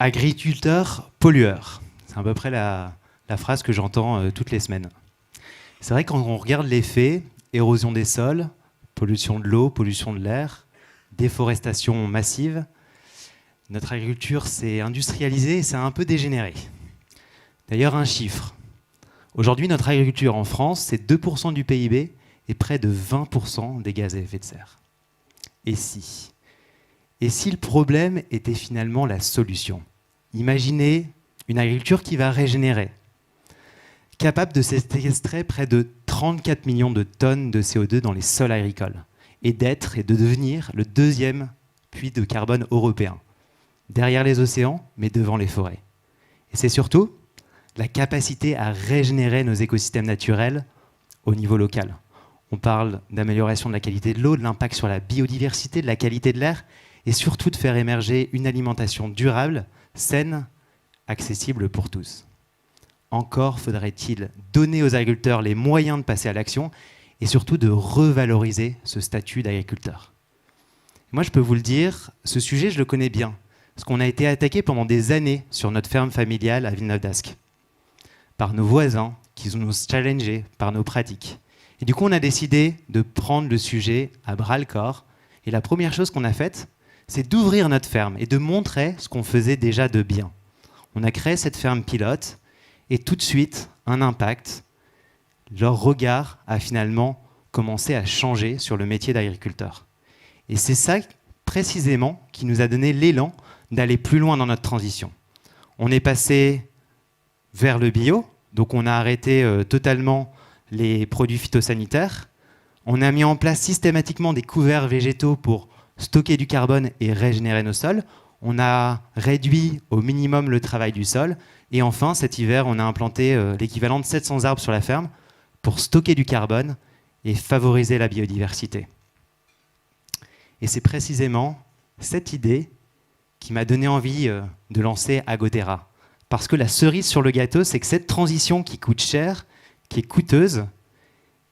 Agriculteur pollueur. C'est à peu près la phrase que j'entends toutes les semaines. C'est vrai que quand on regarde les faits, érosion des sols, pollution de l'eau, pollution de l'air, déforestation massive, notre agriculture s'est industrialisée et ça a un peu dégénéré. D'ailleurs, un chiffre. Aujourd'hui, notre agriculture en France, c'est 2% du PIB et près de 20% des gaz à effet de serre. Et si le problème était finalement la solution? Imaginez une agriculture qui va régénérer, capable de séquestrer près de 34 millions de tonnes de CO2 dans les sols agricoles et d'être et de devenir le deuxième puits de carbone européen, derrière les océans, mais devant les forêts. Et c'est surtout la capacité à régénérer nos écosystèmes naturels au niveau local. On parle d'amélioration de la qualité de l'eau, de l'impact sur la biodiversité, de la qualité de l'air, et surtout de faire émerger une alimentation durable, saine, accessible pour tous. Encore faudrait-il donner aux agriculteurs les moyens de passer à l'action et surtout de revaloriser ce statut d'agriculteur. Moi, je peux vous le dire, ce sujet, je le connais bien, parce qu'on a été attaqué pendant des années sur notre ferme familiale à Villeneuve-d'Ascq, par nos voisins qui nous challengeaient par nos pratiques. Et du coup, on a décidé de prendre le sujet à bras-le-corps. Et la première chose qu'on a faite, c'est d'ouvrir notre ferme et de montrer ce qu'on faisait déjà de bien. On a créé cette ferme pilote et tout de suite, un impact. Leur regard a finalement commencé à changer sur le métier d'agriculteur. Et c'est ça, précisément, qui nous a donné l'élan d'aller plus loin dans notre transition. On est passé vers le bio, donc on a arrêté totalement les produits phytosanitaires. On a mis en place systématiquement des couverts végétaux pour stocker du carbone et régénérer nos sols. On a réduit au minimum le travail du sol. Et enfin, cet hiver, on a implanté l'équivalent de 700 arbres sur la ferme pour stocker du carbone et favoriser la biodiversité. Et c'est précisément cette idée qui m'a donné envie de lancer Agoterra. Parce que la cerise sur le gâteau, c'est que cette transition qui coûte cher, qui est coûteuse,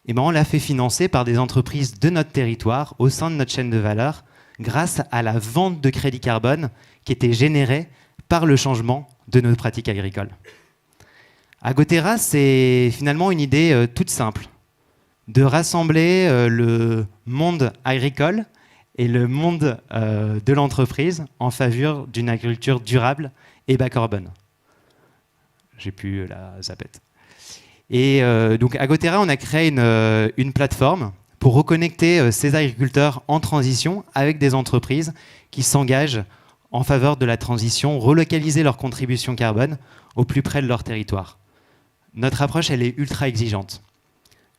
eh ben on l'a fait financer par des entreprises de notre territoire, au sein de notre chaîne de valeur, grâce à la vente de crédits carbone qui était générée par le changement de nos pratiques agricoles. Agoterra, c'est finalement une idée toute simple, de rassembler le monde agricole et le monde de l'entreprise en faveur d'une agriculture durable et bas carbone. J'ai plus la zapette. Et donc Agoterra, on a créé une plateforme pour reconnecter ces agriculteurs en transition avec des entreprises qui s'engagent en faveur de la transition, relocaliser leur contribution carbone au plus près de leur territoire. Notre approche, elle est ultra exigeante.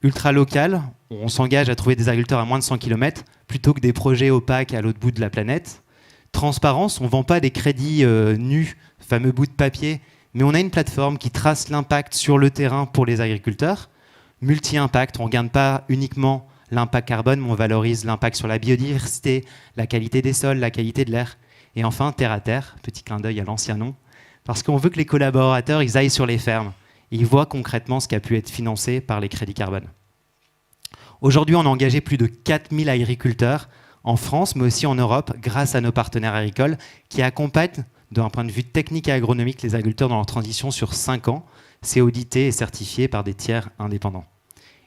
Ultra locale, on s'engage à trouver des agriculteurs à moins de 100 km plutôt que des projets opaques à l'autre bout de la planète. Transparence, on ne vend pas des crédits nus, fameux bouts de papier, mais on a une plateforme qui trace l'impact sur le terrain pour les agriculteurs. Multi-impact, on ne regarde pas uniquement l'impact carbone, mais on valorise l'impact sur la biodiversité, la qualité des sols, la qualité de l'air. Et enfin, terre à terre, petit clin d'œil à l'ancien nom, parce qu'on veut que les collaborateurs ils aillent sur les fermes. Ils voient concrètement ce qui a pu être financé par les crédits carbone. Aujourd'hui, on a engagé plus de 4000 agriculteurs en France, mais aussi en Europe, grâce à nos partenaires agricoles qui accompagnent, d'un point de vue technique et agronomique, les agriculteurs dans leur transition sur 5 ans. C'est audité et certifié par des tiers indépendants.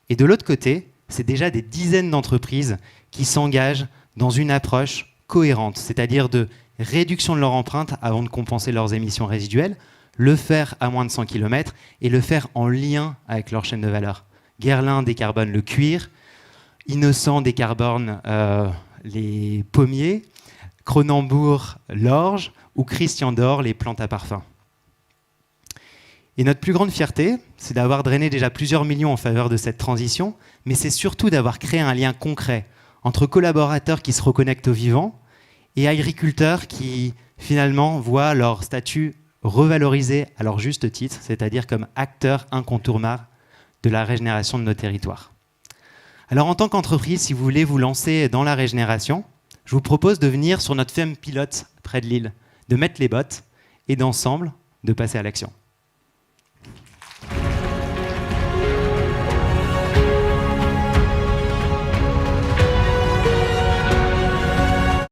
Et de l'autre côté, c'est déjà des dizaines d'entreprises qui s'engagent dans une approche cohérente, c'est-à-dire de réduction de leur empreinte avant de compenser leurs émissions résiduelles, le faire à moins de 100 km et le faire en lien avec leur chaîne de valeur. Guerlain décarbone le cuir, Innocent décarbone les pommiers, Cronenbourg l'orge ou Christian Dior les plantes à parfum. Et notre plus grande fierté, c'est d'avoir drainé déjà plusieurs millions en faveur de cette transition, mais c'est surtout d'avoir créé un lien concret entre collaborateurs qui se reconnectent au vivant et agriculteurs qui, finalement, voient leur statut revalorisé à leur juste titre, c'est-à-dire comme acteurs incontournables de la régénération de nos territoires. Alors, en tant qu'entreprise, si vous voulez vous lancer dans la régénération, je vous propose de venir sur notre ferme pilote près de Lille, de mettre les bottes et d'ensemble, de passer à l'action.